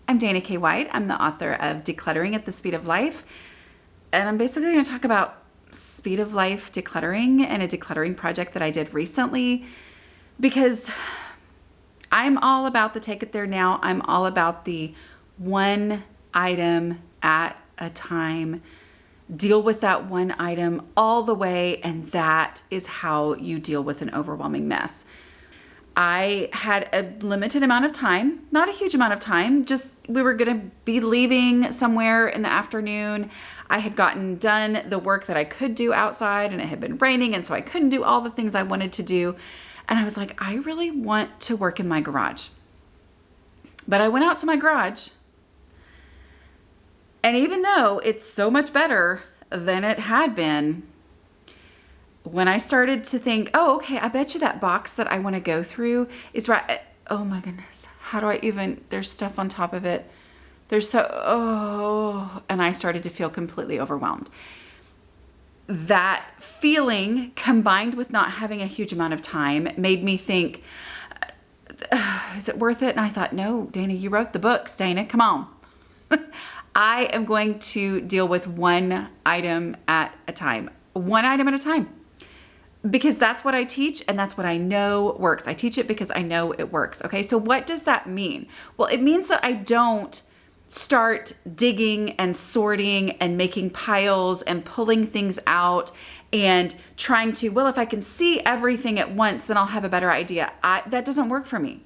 I'm Dana K. White. I'm the author of Decluttering at the Speed of Life. And I'm basically going to talk about speed of life decluttering and a decluttering project that I did recently, because I'm all about the take it there now. I'm all about the one item at a time. Deal with that one item all the way, and that is how you deal with an overwhelming mess. I had a limited amount of time, not a huge amount of time, just we were going to be leaving somewhere in the afternoon. I had gotten done the work that I could do outside, and it had been raining, and so I couldn't do all the things I wanted to do. And I was like, I really want to work in my garage. But I went out to my garage, and even though it's so much better than it had been, when I started to think, oh, okay, I bet you that box that I want to go through is right. Oh my goodness. How do I even, there's stuff on top of it. And I started to feel completely overwhelmed. That feeling, combined with not having a huge amount of time, made me think, is it worth it? And I thought, no, Dana, you wrote the books, Dana, come on. I am going to deal with one item at a time. One item at a time. Because that's what I teach, and that's what I know works. I teach it because I know it works. Okay, so what does that mean? Well, it means that I don't start digging and sorting and making piles and pulling things out and trying to, well, if I can see everything at once, then I'll have a better idea. That doesn't work for me.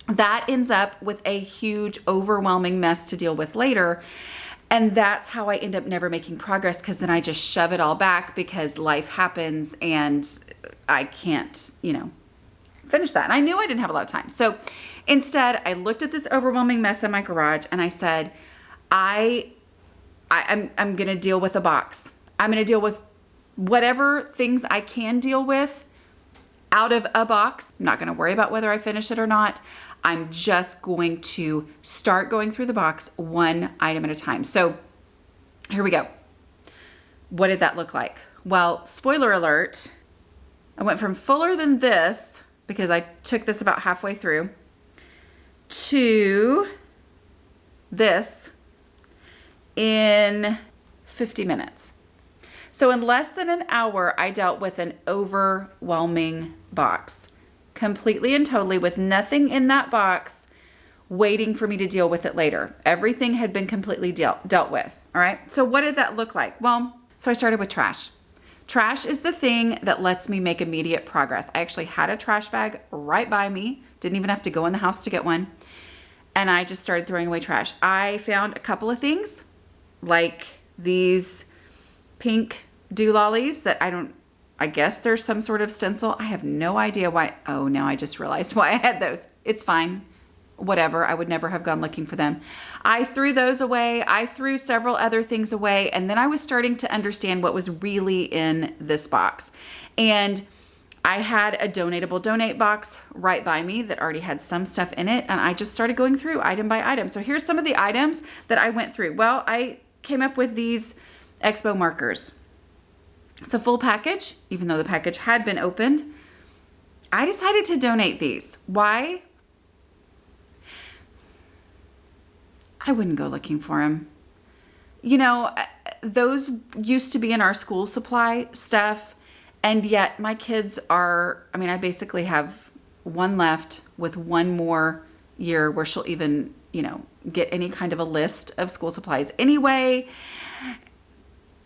That ends up with a huge, overwhelming mess to deal with later. And that's how I end up never making progress, because then I just shove it all back because life happens and I can't, finish that. And I knew I didn't have a lot of time. So instead, I looked at this overwhelming mess in my garage and I said, I'm going to deal with a box. I'm going to deal with whatever things I can deal with out of a box. I'm not going to worry about whether I finish it or not. I'm just going to start going through the box one item at a time. So here we go. What did that look like? Well, spoiler alert, I went from fuller than this, because I took this about halfway through, to this in 50 minutes. So in less than an hour, I dealt with an overwhelming box. Completely and totally, with nothing in that box waiting for me to deal with it later. Everything had been completely dealt with. All right. So what did that look like? Well, so I started with trash. Trash is the thing that lets me make immediate progress. I actually had a trash bag right by me. Didn't even have to go in the house to get one. And I just started throwing away trash. I found a couple of things, like these pink doolollies that I guess there's some sort of stencil. I have no idea why. Oh, now I just realized why I had those. It's fine. Whatever. I would never have gone looking for them. I threw those away. I threw several other things away. And then I was starting to understand what was really in this box. And I had a donatable donate box right by me that already had some stuff in it. And I just started going through item by item. So here's some of the items that I went through. Well, I came up with these Expo markers. It's a full package, even though the package had been opened. I decided to donate these. Why? I wouldn't go looking for them. Those used to be in our school supply stuff, and yet my kids I basically have one left with one more year where she'll even, get any kind of a list of school supplies anyway.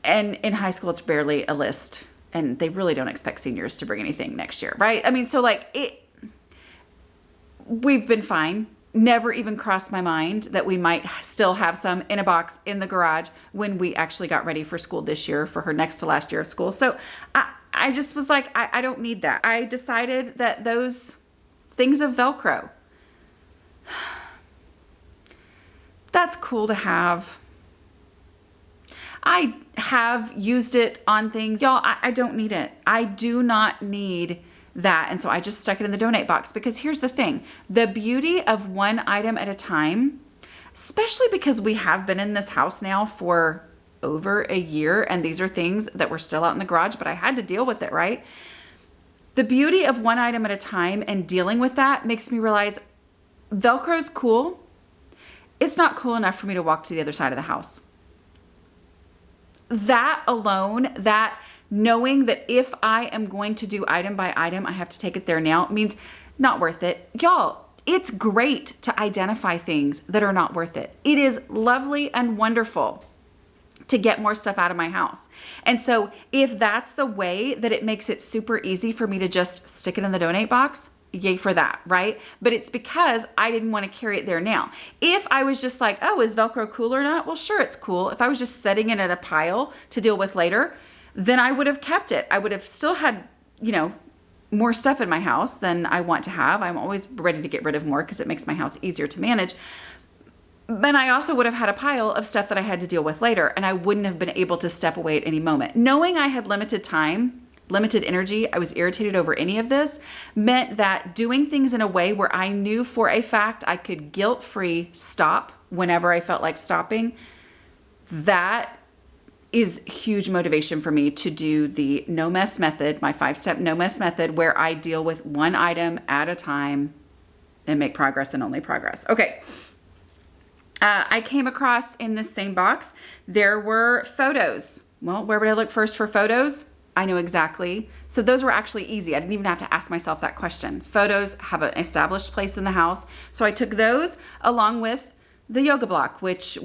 And in high school, it's barely a list, and they really don't expect seniors to bring anything next year, right? We've been fine. Never even crossed my mind that we might still have some in a box in the garage when we actually got ready for school this year for her next to last year of school. So I just was like, I don't need that. I decided that those things of Velcro, that's cool to have. I have used it on things. Y'all, I don't need it. I do not need that. And so I just stuck it in the donate box, because here's the thing. The beauty of one item at a time, especially because we have been in this house now for over a year, and these are things that were still out in the garage, but I had to deal with it, right? The beauty of one item at a time and dealing with that makes me realize Velcro's cool. it's not cool enough for me to walk to the other side of the house. That alone, that knowing that if I am going to do item by item, I have to take it there now, means not worth it. Y'all, it's great to identify things that are not worth it. It is lovely and wonderful to get more stuff out of my house. And so if that's the way that it makes it super easy for me to just stick it in the donate box, yay for that, right? But it's because I didn't want to carry it there now. If I was just like, oh, is Velcro cool or not? Well, sure, it's cool. If I was just setting it at a pile to deal with later, then I would have kept it. I would have still had, more stuff in my house than I want to have. I'm always ready to get rid of more because it makes my house easier to manage. But I also would have had a pile of stuff that I had to deal with later, and I wouldn't have been able to step away at any moment. Knowing I had limited time, limited energy, I was irritated over any of this, meant that doing things in a way where I knew for a fact I could guilt-free stop whenever I felt like stopping, that is huge motivation for me to do the no mess method, my 5-step no mess method, where I deal with one item at a time and make progress and only progress. Okay. I came across in this same box, there were photos. Well, where would I look first for photos? I know exactly. So those were actually easy. I didn't even have to ask myself that question. Photos have an established place in the house. So I took those along with the yoga block, which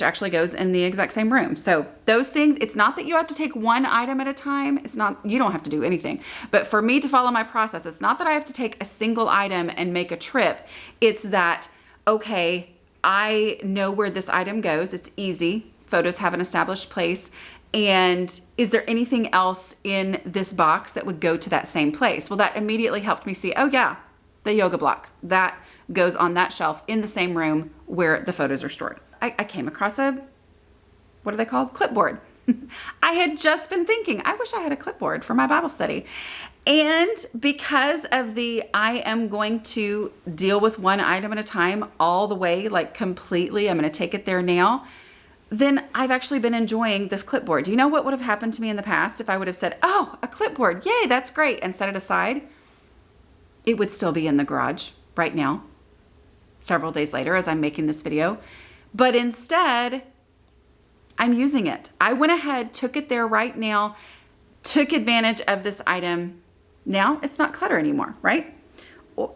actually goes in the exact same room. So those things, it's not that you have to take one item at a time. You don't have to do anything. But for me to follow my process, it's not that I have to take a single item and make a trip. It's that, okay, I know where this item goes. It's easy. Photos have an established place. And is there anything else in this box that would go to that same place? Well, that immediately helped me see, oh yeah, the yoga block. That goes on that shelf in the same room where the photos are stored. I came across what are they called? Clipboard. I had just been thinking, I wish I had a clipboard for my Bible study. And because of I am going to deal with one item at a time all the way, like completely, I'm going to take it there now, then I've actually been enjoying this clipboard. Do you know what would have happened to me in the past if I would have said, oh, a clipboard, yay, that's great, and set it aside? It would still be in the garage right now, several days later as I'm making this video. But instead, I'm using it. I went ahead, took it there right now, took advantage of this item. Now it's not clutter anymore, right?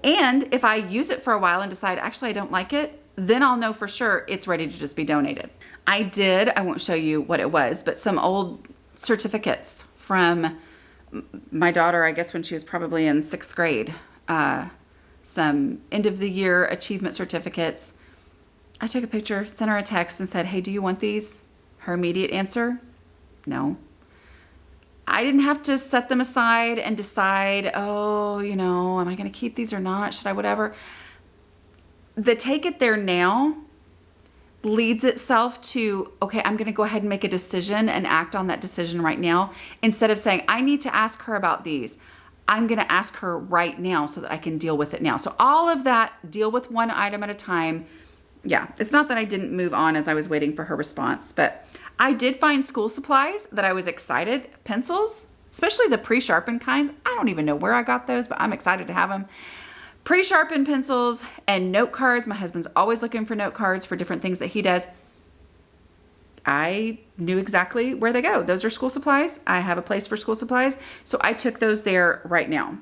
And if I use it for a while and decide, actually, I don't like it, then I'll know for sure it's ready to just be donated. I won't show you what it was, but some old certificates from my daughter, I guess when she was probably in 6th grade, some end of the year achievement certificates. I took a picture, sent her a text and said, hey, do you want these? Her immediate answer, no. I didn't have to set them aside and decide, oh, am I going to keep these or not? Should I, whatever? The take it there now leads itself to, okay, I'm going to go ahead and make a decision and act on that decision right now. Instead of saying, I need to ask her about these, I'm going to ask her right now so that I can deal with it now. So all of that, deal with one item at a time. Yeah, it's not that I didn't move on as I was waiting for her response, but I did find school supplies that I was excited. Pencils, especially the pre-sharpened kinds. I don't even know where I got those, but I'm excited to have them. Pre-sharpened pencils and note cards. My husband's always looking for note cards for different things that he does. I knew exactly where they go. Those are school supplies. I have a place for school supplies. So I took those there right now.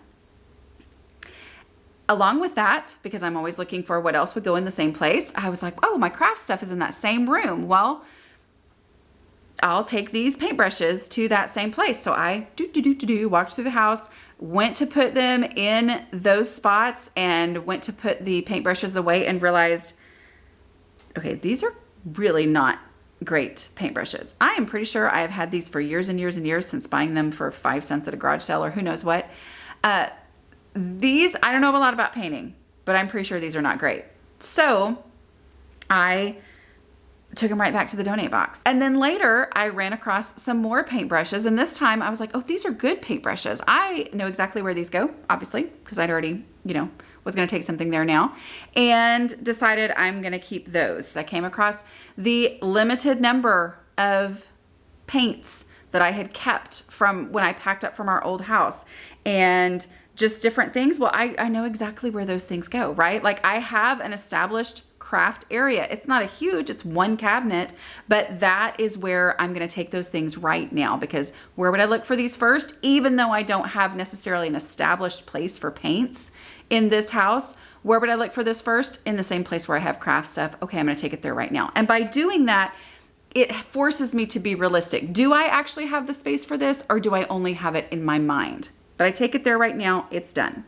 Along with that, because I'm always looking for what else would go in the same place, I was like, oh, my craft stuff is in that same room. Well, I'll take these paintbrushes to that same place. So I walked through the house, went to put them in those spots and went to put the paintbrushes away and realized, okay, these are really not great paintbrushes. I am pretty sure I have had these for years and years and years, since buying them for 5 cents at a garage sale or who knows what. These, I don't know a lot about painting, but I'm pretty sure these are not great. So I took them right back to the donate box. And then later I ran across some more paintbrushes, and this time I was like, oh, these are good paintbrushes. I know exactly where these go, obviously, because I'd already, was going to take something there now, and decided I'm going to keep those. I came across the limited number of paints that I had kept from when I packed up from our old house, and just different things. Well, I know exactly where those things go, right? Like I have an established craft area. It's not a huge, it's one cabinet, but that is where I'm going to take those things right now, because where would I look for these first? Even though I don't have necessarily an established place for paints in this house, where would I look for this first? In the same place where I have craft stuff. Okay, I'm going to take it there right now. And by doing that, it forces me to be realistic. Do I actually have the space for this, or do I only have it in my mind? But I take it there right now, it's done.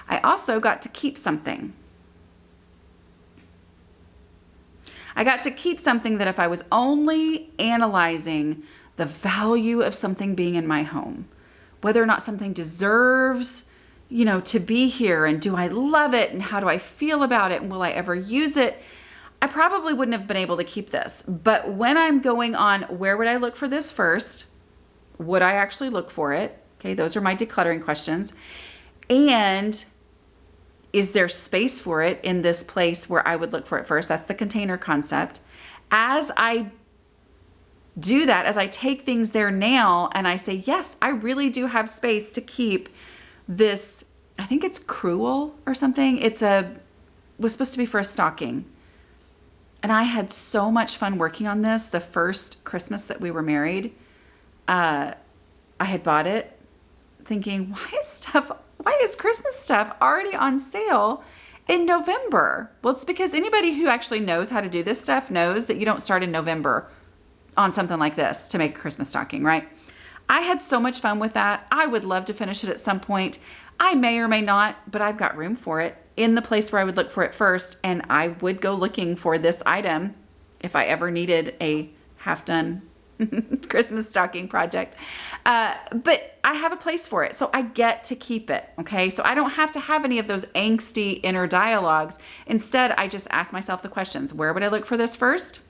I also got to keep something. I got to keep something that if I was only analyzing the value of something being in my home, whether or not something deserves, to be here, and do I love it, and how do I feel about it, and will I ever use it, I probably wouldn't have been able to keep this. But when I'm going on, where would I look for this first? Would I actually look for it? Okay, those are my decluttering questions. And is there space for it in this place where I would look for it first? That's the container concept. As I do that, as I take things there now and I say, yes, I really do have space to keep this, I think it's Cruel or something. Was supposed to be for a stocking. And I had so much fun working on this the first Christmas that we were married. I had bought it thinking, why is Christmas stuff already on sale in November? Well, it's because anybody who actually knows how to do this stuff knows that you don't start in November on something like this to make a Christmas stocking, right? I had so much fun with that. I would love to finish it at some point. I may or may not, but I've got room for it in the place where I would look for it first. And I would go looking for this item if I ever needed a half-done Christmas stocking project. But I have a place for it, so I get to keep it, okay? So I don't have to have any of those angsty inner dialogues. Instead, I just ask myself the questions. Where would I look for this first?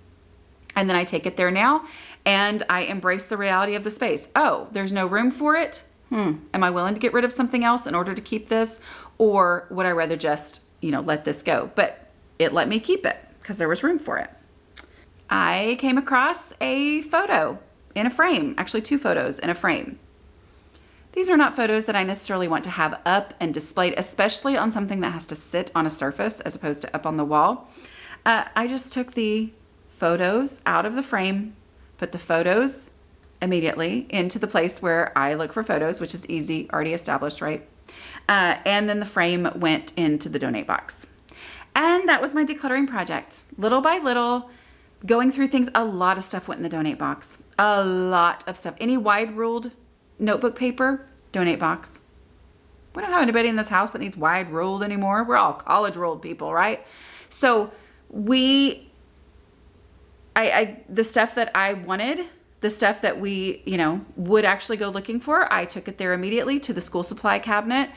And then I take it there now, and I embrace the reality of the space. Oh, there's no room for it? Am I willing to get rid of something else in order to keep this? Or would I rather just, let this go? But it let me keep it because there was room for it. I came across a photo in a frame, actually 2 photos in a frame. These are not photos that I necessarily want to have up and displayed, especially on something that has to sit on a surface as opposed to up on the wall. I just took the photos out of the frame, put the photos immediately into the place where I look for photos, which is easy, already established, right? And then the frame went into the donate box. And that was my decluttering project. Little by little, going through things, a lot of stuff went in the donate box. A lot of stuff. Any wide ruled notebook paper, donate box. We don't have anybody in this house that needs wide ruled anymore. We're all college ruled people, right? So the stuff that I wanted, the stuff that we, would actually go looking for, I took it there immediately to the school supply cabinet.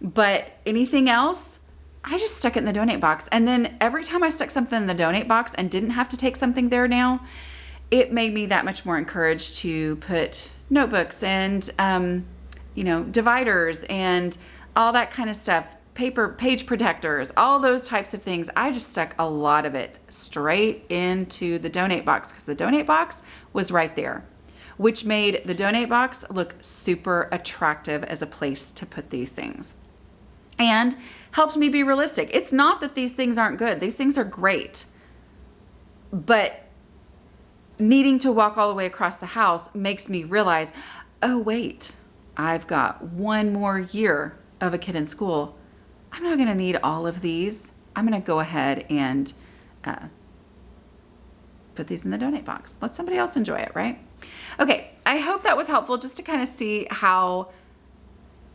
But anything else, I just stuck it in the donate box. And then every time I stuck something in the donate box and didn't have to take something there now, it made me that much more encouraged to put notebooks and, dividers and all that kind of stuff, paper, page protectors, all those types of things. I just stuck a lot of it straight into the donate box because the donate box was right there, which made the donate box look super attractive as a place to put these things. And helped me be realistic. It's not that these things aren't good. These things are great. But needing to walk all the way across the house makes me realize, oh, wait, I've got one more year of a kid in school. I'm not going to need all of these. I'm going to go ahead and put these in the donate box. Let somebody else enjoy it, right? Okay, I hope that was helpful just to kind of see how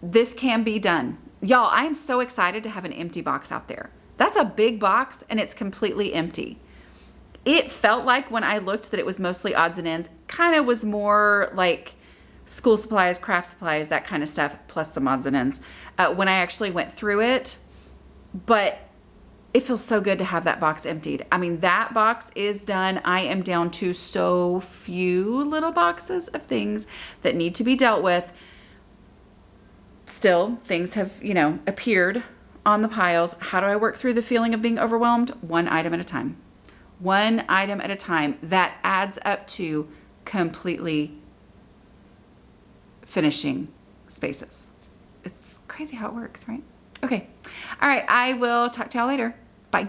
this can be done. Y'all, I'm so excited to have an empty box out there. That's a big box and it's completely empty. It felt like when I looked that it was mostly odds and ends, kind of was more like school supplies, craft supplies, that kind of stuff, plus some odds and ends when I actually went through it. But it feels so good to have that box emptied. I mean, that box is done. I am down to so few little boxes of things that need to be dealt with. Still, things have, appeared on the piles. How do I work through the feeling of being overwhelmed? One item at a time. One item at a time. That adds up to completely finishing spaces. It's Crazy how it works, right? Okay. All right. I will talk to y'all later. Bye.